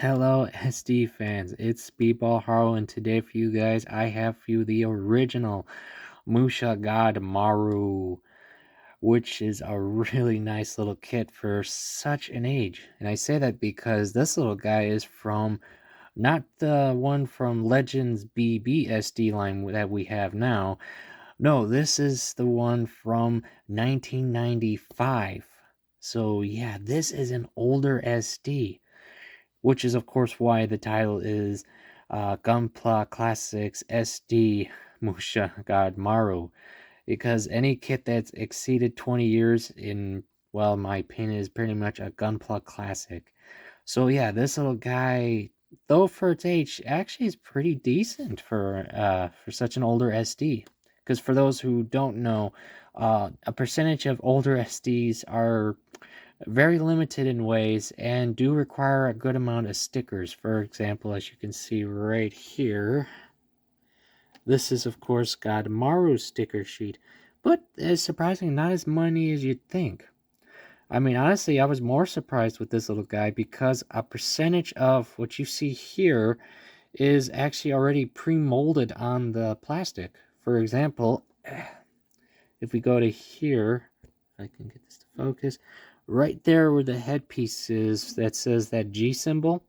Hello, SD fans. It's Speedball Haro, and today for you guys, I have for you the original Musha Godmaru, which is a really nice little kit for such an age. And I say that because this little guy is from not the one from Legends BBSD line that we have now. No, this is the one from 1995. So, yeah, this is an older SD, which is of course why the title is Gunpla Classics SD Musha Godmaru, because any kit that's exceeded 20 years in, well, my opinion, is pretty much a Gunpla classic. So yeah, this little guy, though for its age, actually is pretty decent for such an older SD. Because for those who don't know, a percentage of older SDs are very limited in ways and do require a good amount of stickers. For example, as you can see right here, this is of course Godmaru's sticker sheet, but it's surprisingly not as many as you'd think. I mean, honestly, I was more surprised with this little guy because a percentage of what you see here is actually already pre-molded on the plastic. For example, if we go to here, if I can get this to focus, right there where the headpiece is that says that G symbol,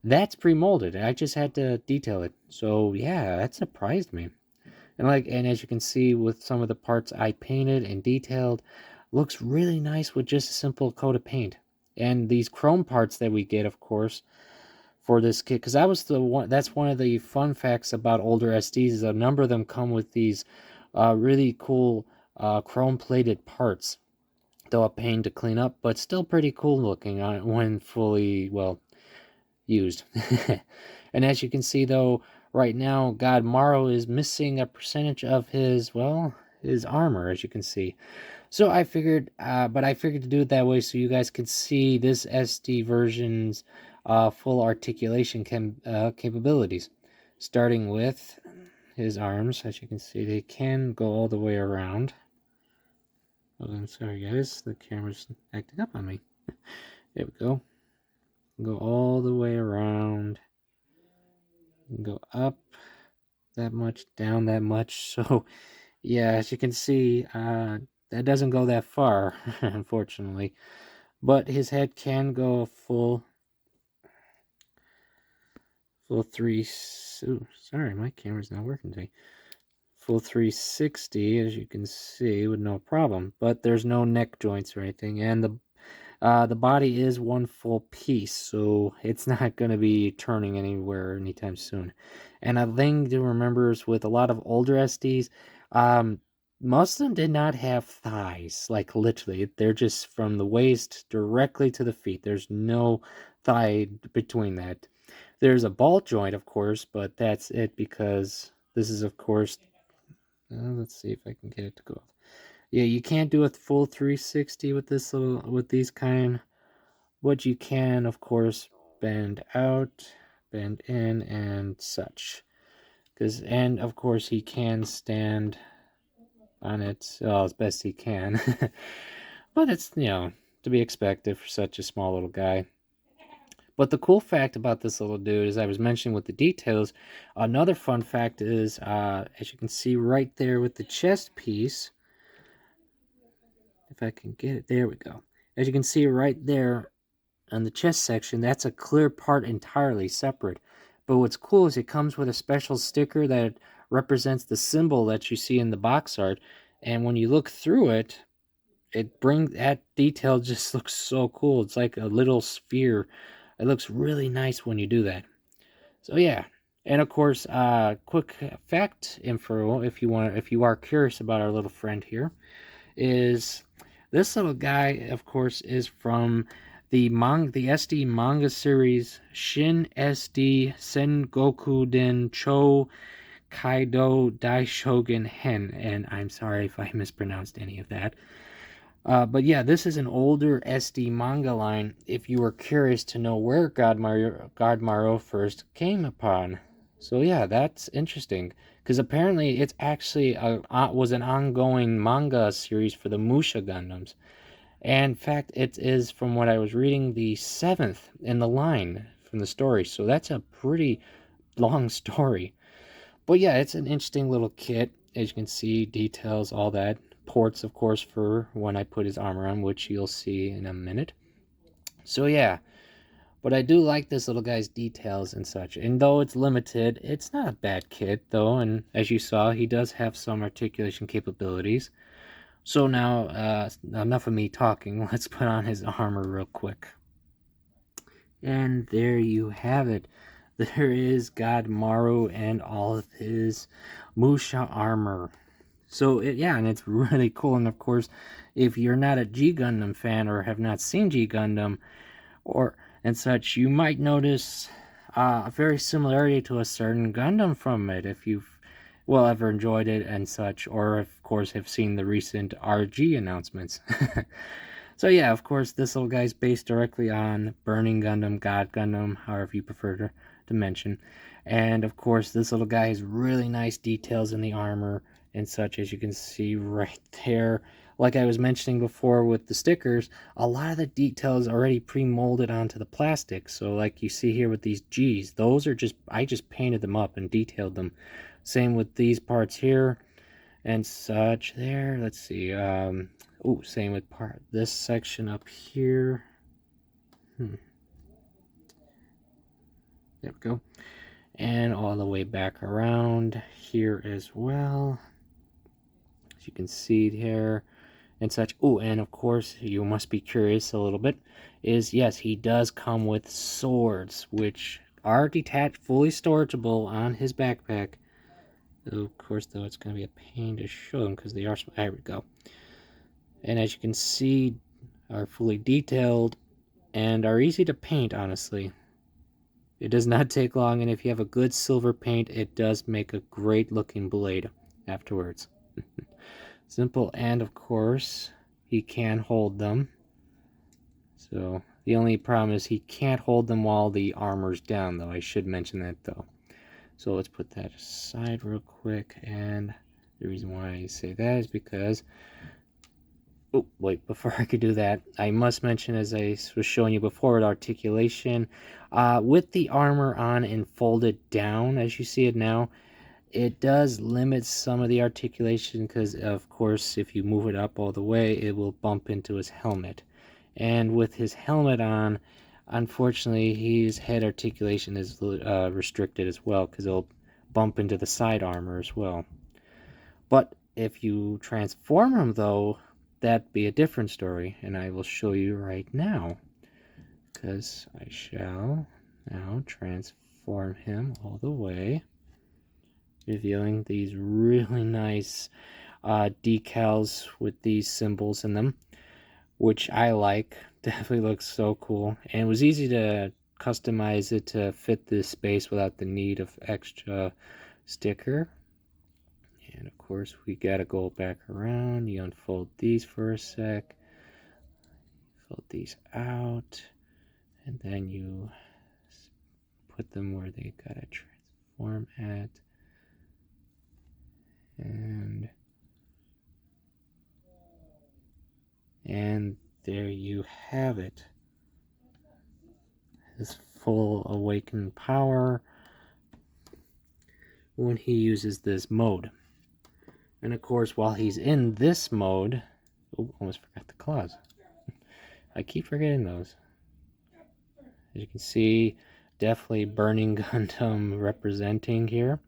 that's pre-molded. I just had to detail it. So yeah, that surprised me. And as you can see with some of the parts I painted and detailed, looks really nice with just a simple coat of paint. And these chrome parts that we get, of course, for this kit, because that's one of the fun facts about older SDs, is a number of them come with these really cool chrome plated parts. Though a pain to clean up, but still pretty cool looking on it when fully, well, used. And as you can see, though, right now, Godmaru is missing a percentage of his, well, his armor, as you can see. So I figured, but I figured to do it that way so you guys could see this SD version's full articulation capabilities. Starting with his arms, as you can see, they can go all the way around. Oh, I'm sorry, guys. The camera's acting up on me. There we go. Go all the way around. Go up that much, down that much. So, yeah, as you can see, that doesn't go that far, unfortunately. But his head can go full three. Ooh, sorry, my camera's not working today. Full 360, as you can see, with no problem. But there's no neck joints or anything, and the body is one full piece, so it's not going to be turning anywhere anytime soon. And a thing to remember is with a lot of older SDs, most of them did not have thighs. Like literally, they're just from the waist directly to the feet. There's no thigh between that. There's a ball joint, of course, but that's it because this is, of course, let's see if I can get it to go. Yeah, you can't do a full 360 with these kind. What you can, of course, bend out, bend in, and such. And of course he can stand on it, well, as best he can. But it's, to be expected for such a small little guy. But the cool fact about this little dude, as I was mentioning with the details, another fun fact is, as you can see right there with the chest piece, if I can get it, there we go. As you can see right there on the chest section, that's a clear part entirely separate. But what's cool is it comes with a special sticker that represents the symbol that you see in the box art. And when you look through it, that detail just looks so cool. It's like a little sphere. It looks really nice when you do that. So yeah. And of course, quick fact info, if you are curious about our little friend here, is this little guy, of course, is from the SD manga series Shin SD Sengokuden Chou Kidou Daishougun Hen, and I'm sorry if I mispronounced any of that. But yeah, this is an older SD manga line if you were curious to know where Godmaru first came upon. So yeah, that's interesting. Because apparently it's actually was an ongoing manga series for the Musha Gundams. And in fact, it is, from what I was reading, the 7th in the line from the story. So that's a pretty long story. But yeah, it's an interesting little kit. As you can see, details, all that. Ports, of course, for when I put his armor on, which you'll see in a minute. So yeah, but I do like this little guy's details and such. And though it's limited, it's not a bad kit, though. And as you saw, he does have some articulation capabilities. So now, enough of me talking. Let's put on his armor real quick. And there you have it. There is Godmaru and all of his Musha armor. So, yeah, and it's really cool. And of course, if you're not a G Gundam fan or have not seen G Gundam or and such, you might notice a very similarity to a certain Gundam from it if you've ever enjoyed it and such, or of course have seen the recent RG announcements. So yeah, of course, this little guy's based directly on Burning Gundam, God Gundam, however you prefer to mention. And of course, this little guy has really nice details in the armor and such, as you can see right there. Like I was mentioning before with the stickers, a lot of the details already pre-molded onto the plastic. So like you see here with these G's, those are I just painted them up and detailed them. Same with these parts here and such there. Let's see. Same with this section up here. There we go. And all the way back around here as well. As you can see here and such. And of course, you must be curious a little bit. Yes, he does come with swords, which are detached, fully storageable on his backpack. Of course, though, it's going to be a pain to show them because they are. There we go. And as you can see, are fully detailed and are easy to paint, honestly. It does not take long, and if you have a good silver paint, it does make a great looking blade afterwards. Simple, and of course, he can hold them. So the only problem is he can't hold them while the armor's down, though. I should mention that, though. So let's put that aside real quick, and the reason why I say that is because before I could do that, I must mention, as I was showing you before with articulation, with the armor on and folded down, as you see it now, it does limit some of the articulation because, of course, if you move it up all the way, it will bump into his helmet. And with his helmet on, unfortunately, his head articulation is restricted as well because it'll bump into the side armor as well. But if you transform him, though, that'd be a different story, and I will show you right now, because I shall now transform him all the way, revealing these really nice decals with these symbols in them, which I like. Definitely looks so cool, and it was easy to customize it to fit this space without the need of extra sticker. And of course, we gotta go back around. You unfold these for a sec, fold these out, and then you put them where they gotta transform at. And there you have it. His full awakened power when he uses this mode. And of course, while he's in this mode, almost forgot the claws. I keep forgetting those. As you can see, definitely Burning Gundam representing here.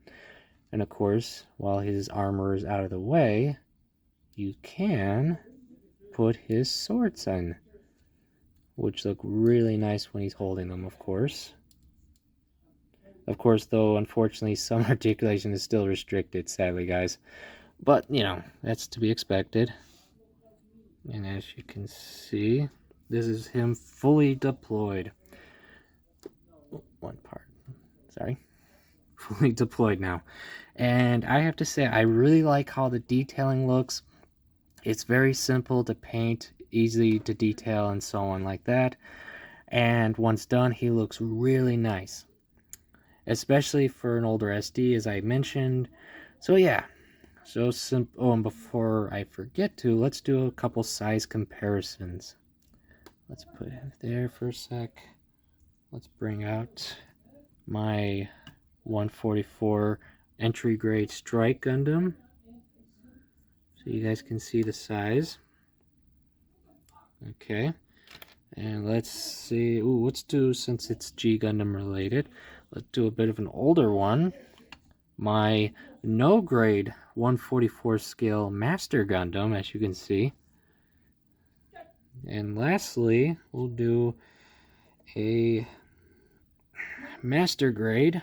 And of course, while his armor is out of the way, you can put his swords in, which look really nice when he's holding them, of course. Of course, though, unfortunately, some articulation is still restricted, sadly, guys. But, that's to be expected. And as you can see, this is him fully deployed. One part. Sorry. Fully deployed now. And I have to say, I really like how the detailing looks. It's very simple to paint, easy to detail, and so on like that. And once done, he looks really nice. Especially for an older SD, as I mentioned. So yeah. So simple. And before I forget to, let's do a couple size comparisons. Let's put it there for a sec. let's bring out my 144 entry grade Strike Gundam so you guys can see the size. Okay, and let's see. Ooh, let's do, since it's G Gundam related, let's do a bit of an older one. My no grade 144 scale Master Gundam, as you can see. And lastly, we'll do a Master grade,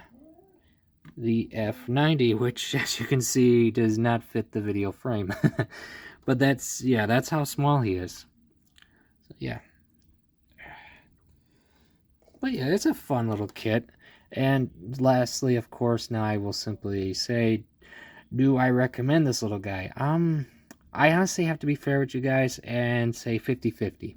the F90, which, as you can see, does not fit the video frame. But that's, yeah, that's how small he is. So, yeah. But yeah, it's a fun little kit. And lastly, of course, now I will simply say, do I recommend this little guy? I honestly have to be fair with you guys and say 50-50.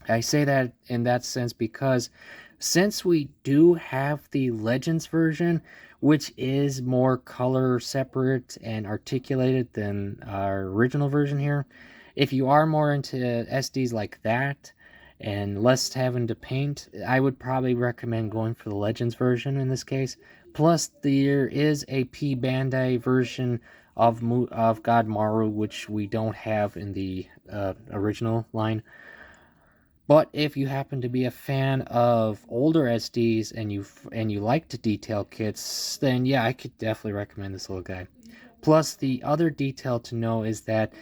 I say that in that sense because since we do have the Legends version, which is more color separate and articulated than our original version here, if you are more into SDs like that and less having to paint, I would probably recommend going for the Legends version in this case. Plus, there is a pbandai version of Godmaru, which we don't have in the original line. But if you happen to be a fan of older SDs and you like to detail kits, then yeah, I could definitely recommend this little guy. Plus, the other detail to know is that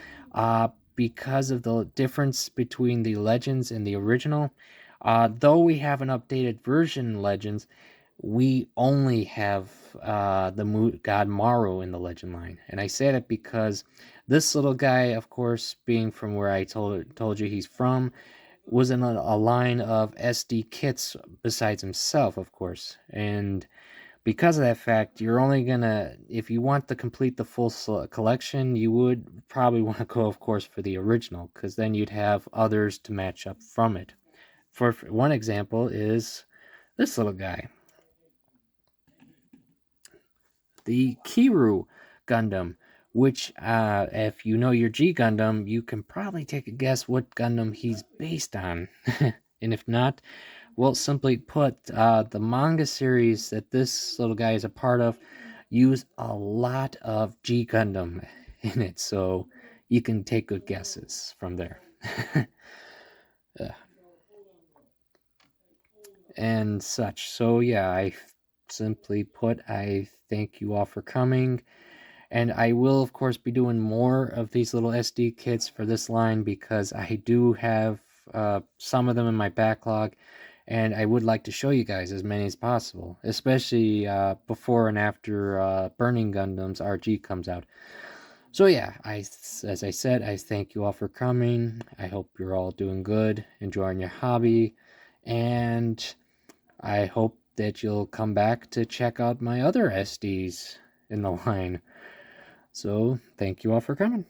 because of the difference between the Legends and the original, though we have an updated version Legends, we only have the God Maru in the Legend line. And I say that because this little guy, of course, being from where I told you he's from, was in a line of SD kits besides himself, of course. And because of that fact, you're only gonna, if you want to complete the full collection, you would probably want to go, of course, for the original, because then you'd have others to match up from it. For one example is this little guy, the Kiru Gundam, which, if you know your G Gundam, you can probably take a guess what Gundam he's based on. And if not, well, simply put, the manga series that this little guy is a part of use a lot of G Gundam in it, so you can take good guesses from there. And such. So yeah, I simply put, I thank you all for coming. And I will, of course, be doing more of these little SD kits for this line because I do have some of them in my backlog. And I would like to show you guys as many as possible, especially before and after Burning Gundam's RG comes out. So yeah, as I said, I thank you all for coming. I hope you're all doing good, enjoying your hobby, and I hope that you'll come back to check out my other SDs in the line. So, thank you all for coming.